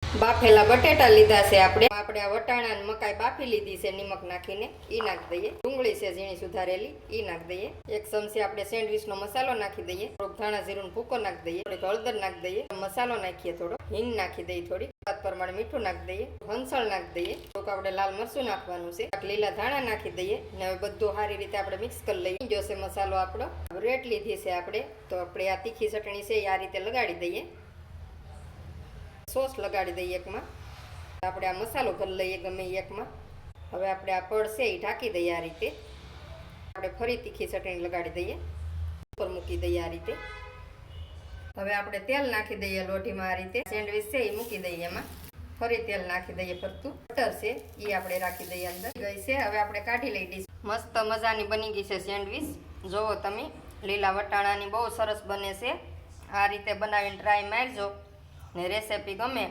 બાફેલા બટેટા લીધા છે આપણે આ વટાણા અને મકાઈ બાફી લીધી છે નિમક નાખીને ઈ નાખી દઈએ। ડુંગળી છે ઝીણી સુધારેલી ઈ નાખી દઈએ। એક ચમચી આપણે સેન્ડવિચનો મસાલો નાખી દઈએ। થોડોક ધાણા જીરું ભૂકો નાખી દઈએ। થોડીક હળદર નાખી દઈએ। મસાલો નાખીએ થોડો હિંગ નાખી દઈએ। થોડી સ્વાદ પ્રમાણે મીઠું નાખી દઈએ। હંસળ નાખી દઈએ। થોડુંક આપણે લાલ મરચું નાખવાનું છે। લીલા ધાણા નાખી દઈએ ને હવે બધું સારી રીતે આપણે મિક્સ કરી લઈએ। જોશે મસાલો આપણો રેડ લીધી છે આપણે તો આપણે આ તીખી ચટણી છે એ આ રીતે લગાડી દઈએ। સોસ લગાડી દઈએ એકમાં। આપણે આ મસાલો ભરી લઈએ ગમે એકમાં। હવે આપણે આ પડ છે એ ઢાંકી દઈએ આ રીતે। આપણે ફરી તીખી ચટણી લગાડી દઈએ ઉપર મૂકી દઈએ આ રીતે। હવે આપણે તેલ નાખી દઈએ લોઢીમાં આ રીતે। સેન્ડવિચ છે એ મૂકી દઈએ એમાં। ફરી તેલ નાખી દઈએ ફરતું। બટર છે એ આપણે રાખી દઈએ અંદર ગઈ છે। હવે આપણે કાઢી લઈ ડીશ। મસ્ત મજાની બની ગઈ છે સેન્ડવિચ। જોવો તમે લીલા વટાણાની બહુ સરસ બને છે। આ રીતે બનાવીને ટ્રાય મારજો ને રેસીપી ગમે